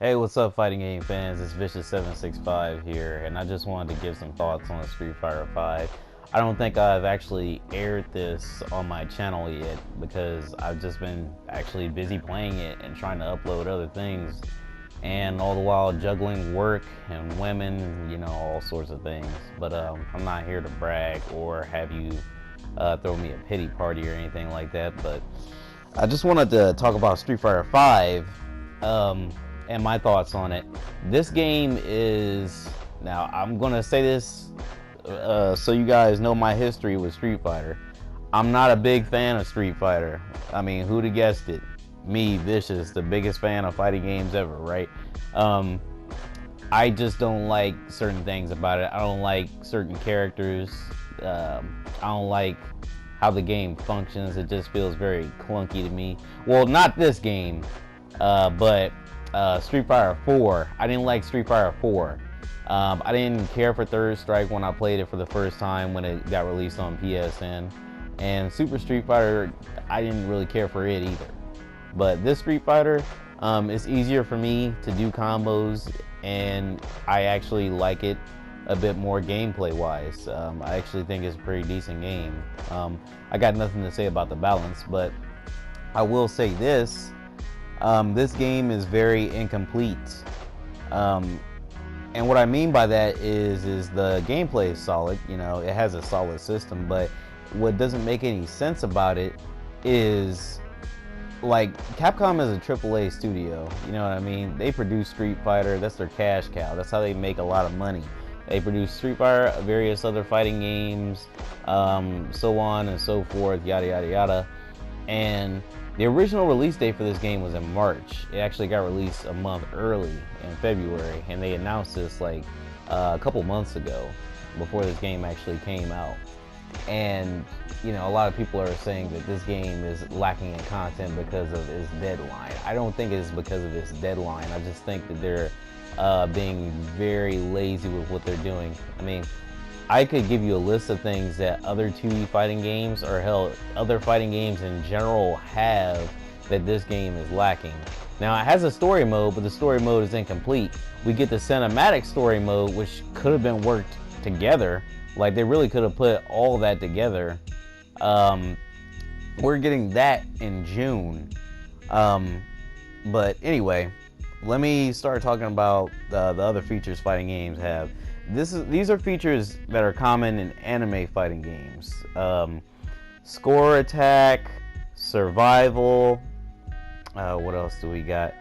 Hey, what's up, fighting game fans? It's Vicious765 here, and I just wanted to give some thoughts on Street Fighter V. I don't think I've actually aired this on my channel yet because I've just been actually busy playing it and trying to upload other things, and all the while juggling work and women, you know, all sorts of things. But I'm not here to brag or have you throw me a pity party or anything like that. But I just wanted to talk about Street Fighter V. And my thoughts on it. This game is, now I'm gonna say this so you guys know my history with Street Fighter. I'm not a big fan of Street Fighter. I mean, who'd have guessed it? Me, Vicious, the biggest fan of fighting games ever, right? I just don't like certain things about it. I don't like certain characters. I don't like how the game functions. It just feels very clunky to me. Well, not this game, but Street Fighter 4. I didn't like Street Fighter 4. I didn't care for Third Strike when I played it for the first time when it got released on PSN. And Super Street Fighter, I didn't really care for it either. But this Street Fighter, it's easier for me to do combos, and I actually like it a bit more gameplay wise. I actually think it's a pretty decent game. I got nothing to say about the balance, but I will say this. This game is very incomplete, and what I mean by that is the gameplay is solid. You know, it has a solid system, but what doesn't make any sense about it is, like, Capcom is a AAA studio. You know what I mean? They produce Street Fighter. That's their cash cow. That's how they make a lot of money. They produce Street Fighter, various other fighting games, so on and so forth, yada yada yada, and the original release date for this game was in March. It actually got released a month early in February, and they announced this like a couple months ago before this game actually came out. And you know, a lot of people are saying that this game is lacking in content because of its deadline. I don't think it's because of its deadline. I just think that they're being very lazy with what they're doing. I mean, I could give you a list of things that other 2D fighting games, or hell, other fighting games in general have that this game is lacking. Now, it has a story mode, but the story mode is incomplete. We get the cinematic story mode, which could have been worked together. Like, they really could have put all that together. We're getting that in June. But anyway, let me start talking about the other features fighting games have. These are features that are common in anime fighting games. Score attack, survival. What else do we got?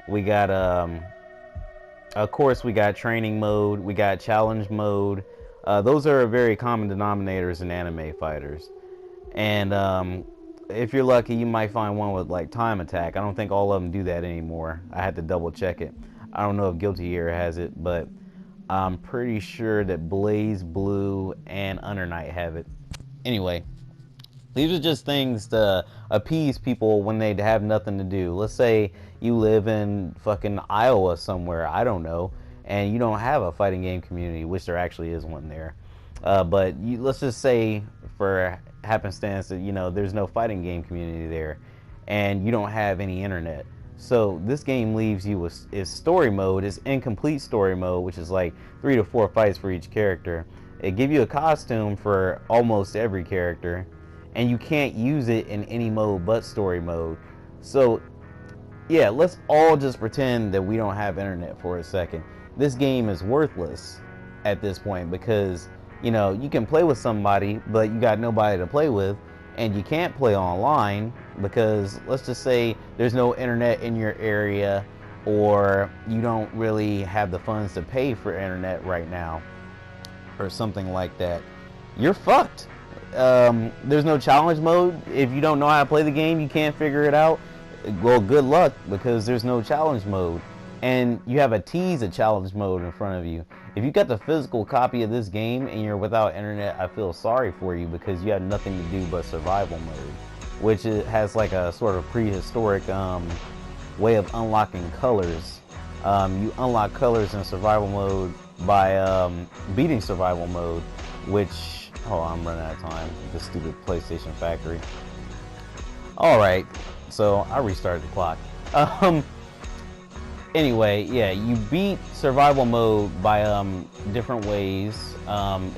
We got, of course, we got training mode. We got challenge mode. Those are very common denominators in anime fighters. And if you're lucky, you might find one with like time attack. I don't think all of them do that anymore. I had to double check it. I don't know if Guilty Gear has it, but I'm pretty sure that Blaze Blue and Under Night have it. Anyway, these are just things to appease people when they have nothing to do. Let's say you live in fucking Iowa somewhere, I don't know, and you don't have a fighting game community, which there actually is one there. But let's just say, for happenstance, that, you know, there's no fighting game community there, and you don't have any internet. So this game leaves you with its story mode, its incomplete story mode, which is like 3 to 4 fights for each character. It gives you a costume for almost every character, and you can't use it in any mode but story mode. So yeah, let's all just pretend that we don't have internet for a second. This game is worthless at this point because, you know, you can play with somebody, but you got nobody to play with. And you can't play online because, let's just say, there's no internet in your area, or you don't really have the funds to pay for internet right now, or something like that. You're fucked. There's no challenge mode. If you don't know how to play the game, you can't figure it out, well, good luck, because there's no challenge mode. And you have a tease a challenge mode in front of you. If you got the physical copy of this game and you're without internet, I feel sorry for you because you have nothing to do but survival mode, which has like a sort of prehistoric way of unlocking colors. You unlock colors in survival mode by beating survival mode, which, oh, I'm running out of time. This stupid PlayStation factory. All right, so I restarted the clock. anyway, yeah, you beat survival mode by different ways.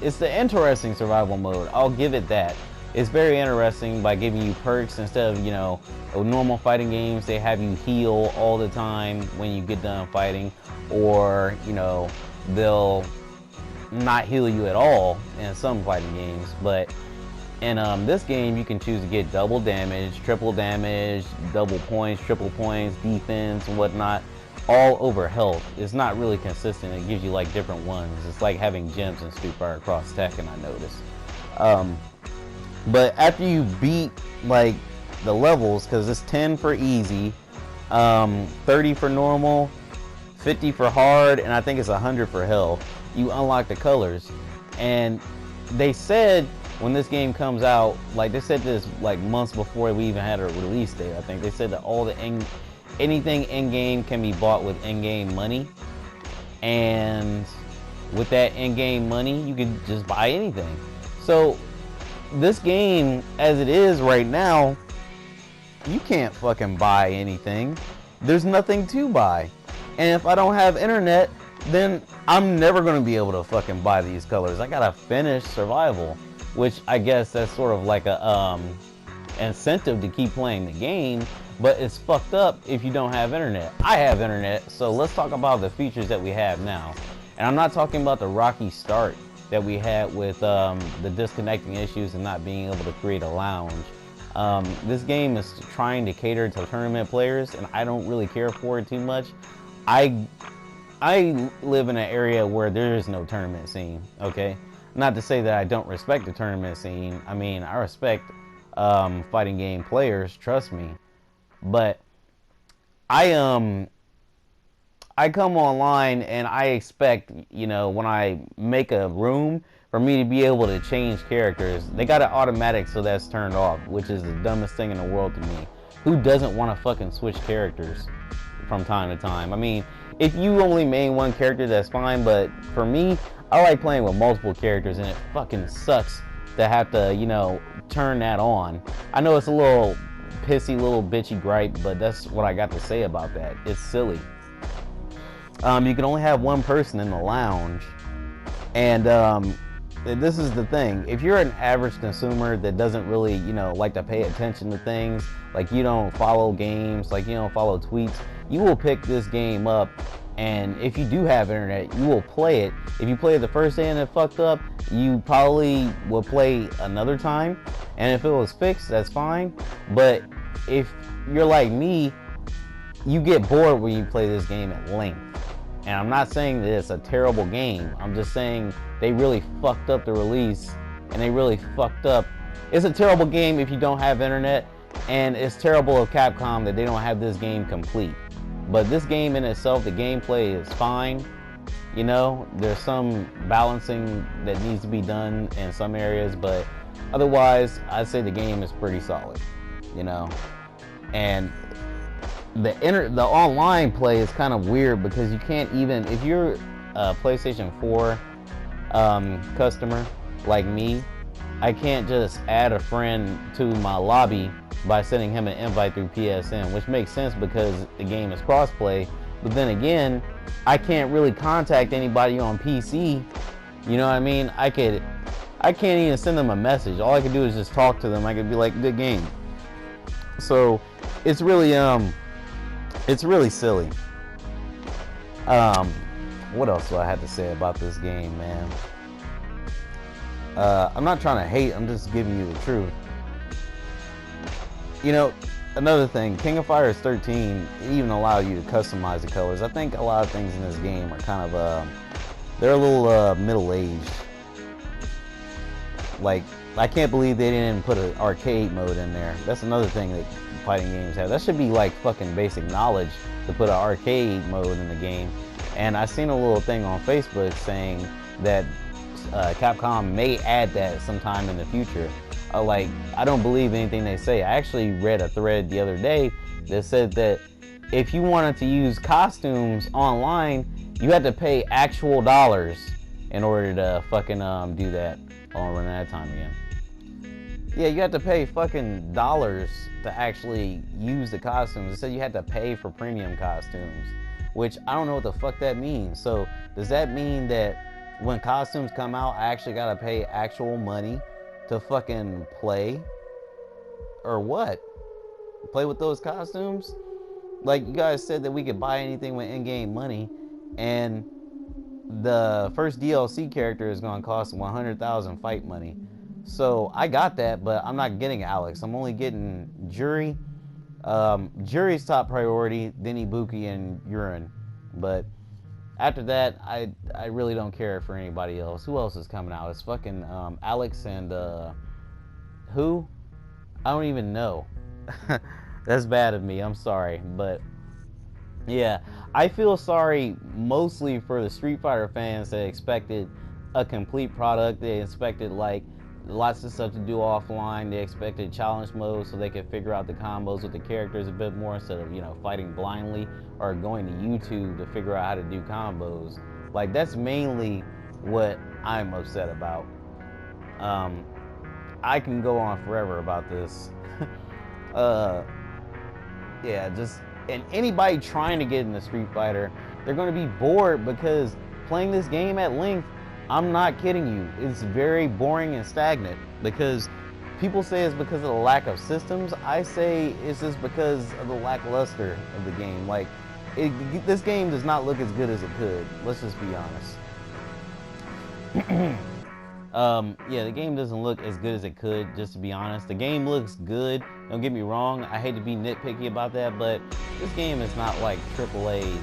It's the interesting survival mode, I'll give it that. It's very interesting by giving you perks instead of, you know, normal fighting games. They have you heal all the time when you get done fighting, or, you know, they'll not heal you at all in some fighting games. But in this game, you can choose to get double damage, double points, triple points, defense, and whatnot, all over health. It's not really consistent. It gives you like different ones. It's like having gems in Street Fighter Cross Tekken, I noticed. But after you beat like the levels, because it's 10 for easy, 30 for normal, 50 for hard, and I think it's 100 for hell, you unlock the colors. And they said when this game comes out, like they said this like months before we even had a release date, I think they said that all the anything in-game can be bought with in-game money, and with that in-game money you can just buy anything. So this game, as it is right now, you can't fucking buy anything. There's nothing to buy. And if I don't have internet, then I'm never going to be able to fucking buy these colors. I gotta finish survival, which I guess that's sort of like a incentive to keep playing the game, but it's fucked up if you don't have internet. I have internet, so let's talk about the features that we have now. And I'm not talking about the rocky start that we had with the disconnecting issues and not being able to create a lounge. This game is trying to cater to tournament players, and I don't really care for it too much. I live in an area where there is no tournament scene, okay? Not to say that I don't respect the tournament scene. I mean, I respect fighting game players, trust me. But I come online and I expect, you know, when I make a room, for me to be able to change characters. They got it automatic, so that's turned off, which is the dumbest thing in the world to me. Who doesn't want to fucking switch characters from time to time? I mean, if you only main one character, that's fine, but for me, I like playing with multiple characters, and it fucking sucks to have to, you know, turn that on. I know it's a little pissy, little bitchy gripe, but that's what I got to say about that. It's silly. You can only have one person in the lounge, and this is the thing. If you're an average consumer that doesn't really, you know, like to pay attention to things, like you don't follow games, like you don't follow tweets, you will pick this game up, and if you do have internet, you will play it. If you play it the first day and it fucked up, you probably will play another time, and if it was fixed, that's fine. But if you're like me, you get bored when you play this game at length. And I'm not saying that it's a terrible game. I'm just saying they really fucked up the release, and they really fucked up. It's a terrible game if you don't have internet, and it's terrible of Capcom that they don't have this game complete. But this game in itself, the gameplay is fine. You know, there's some balancing that needs to be done in some areas, but otherwise, I'd say the game is pretty solid, you know. And the online play is kind of weird because you can't even, if you're a PlayStation 4 customer like me, I can't just add a friend to my lobby by sending him an invite through PSN, which makes sense because the game is crossplay. But then again, I can't really contact anybody on PC. You know what I mean? I can't even send them a message. All I can do is just talk to them. I could be like, good game. So it's really silly. What else do I have to say about this game, man? I'm not trying to hate, I'm just giving you the truth. You know, another thing, King of Fighters 13 even allowed you to customize the colors. I think a lot of things in this game are kind of, they're a little middle-aged. Like, I can't believe they didn't put an arcade mode in there. That's another thing that fighting games have. That should be like fucking basic knowledge to put an arcade mode in the game. And I seen a little thing on Facebook saying that Capcom may add that sometime in the future. Like, I don't believe anything they say. I actually read a thread the other day that said that if you wanted to use costumes online, you had to pay actual dollars in order to fucking do that. I'll run out of time again. Yeah, you had to pay fucking dollars to actually use the costumes. It said you had to pay for premium costumes, which I don't know what the fuck that means. So does that mean that when costumes come out, I actually gotta pay actual money to fucking play? Or what? Play with those costumes? Like, you guys said that we could buy anything with in-game money, and the first DLC character is gonna cost 100,000 fight money. So I got that, but I'm not getting Alex. I'm only getting Jury. Jury's top priority, then Ibuki and Urine. But after that, I really don't care for anybody else. Who else is coming out? It's fucking Alex and who? I don't even know. That's bad of me. I'm sorry, but yeah, I feel sorry mostly for the Street Fighter fans that expected a complete product. They expected like lots of stuff to do offline. They expected challenge mode so they could figure out the combos with the characters a bit more instead of, you know, fighting blindly or going to YouTube to figure out how to do combos. Like, that's mainly what I'm upset about. I can go on forever about this. Yeah, just, and anybody trying to get into Street Fighter, they're going to be bored because playing this game at length, I'm not kidding you, it's very boring and stagnant. Because people say it's because of the lack of systems. I say it's just because of the lackluster of the game. Like, this game does not look as good as it could. Let's just be honest. Yeah, the game doesn't look as good as it could, just to be honest. The game looks good, don't get me wrong. I hate to be nitpicky about that, but this game is not like AAA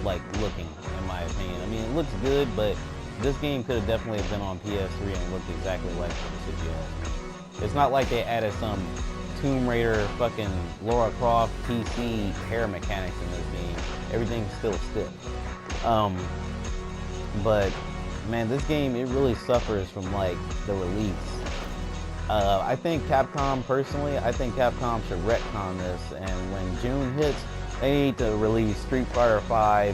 like looking, in my opinion. I mean, it looks good, but this game could have definitely been on PS3 and looked exactly like this if you ask me. It's not like they added some Tomb Raider fucking Lara Croft PC hair mechanics in this game. Everything's still stiff. But man, this game, it really suffers from like the release. I think Capcom, personally, I think Capcom should retcon this, and when June hits, they need to release Street Fighter V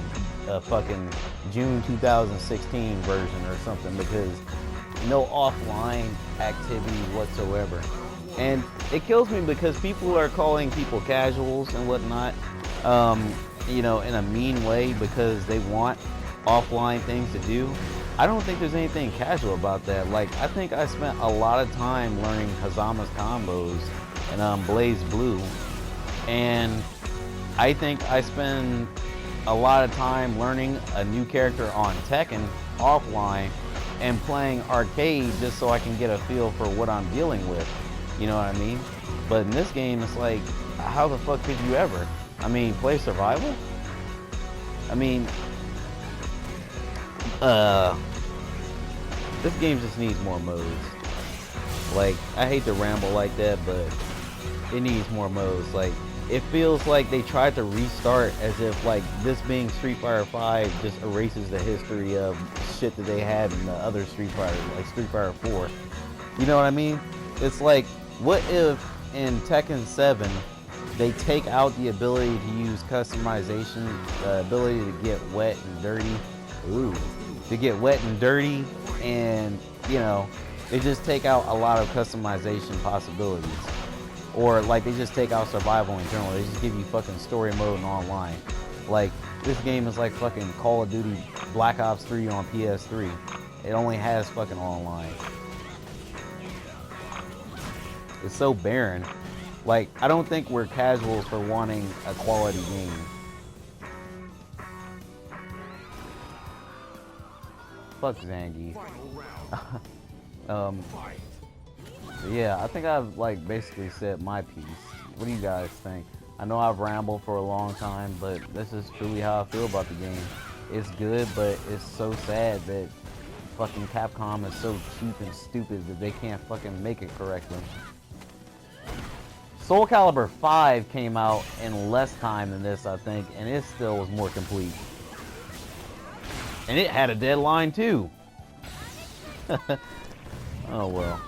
fucking June 2016 version or something, because no offline activity whatsoever. And it kills me because people are calling people casuals and whatnot, you know, in a mean way because they want offline things to do. I don't think there's anything casual about that. Like, I think I spent a lot of time learning Hazama's combos and Blaze Blue, and I think I spend a lot of time learning a new character on Tekken offline and playing arcade just so I can get a feel for what I'm dealing with. You know what I mean? But in this game, it's like, how the fuck could you ever? I mean, play survival? I mean, this game just needs more modes. Like, I hate to ramble like that, but it needs more modes. Like, it feels like they tried to restart as if like this being Street Fighter V just erases the history of shit that they had in the other Street Fighter, like Street Fighter 4. You know what I mean? It's like, what if in Tekken 7 they take out the ability to use customization, the ability to get wet and dirty? Ooh. To get wet and dirty, and, you know, they just take out a lot of customization possibilities. Or like they just take out survival in general. They just give you fucking story mode and online. Like, this game is like fucking Call of Duty Black Ops 3 on PS3. It only has fucking online. It's so barren. Like, I don't think we're casuals for wanting a quality game. Fuck Zangief. Yeah, I think I've like basically said my piece. What do you guys think? I know I've rambled for a long time, but this is truly how I feel about the game. It's good, but it's so sad that fucking Capcom is so cheap and stupid that they can't fucking make it correctly. Soul Calibur 5 came out in less time than this, I think, and it still was more complete. And it had a deadline too. Oh well.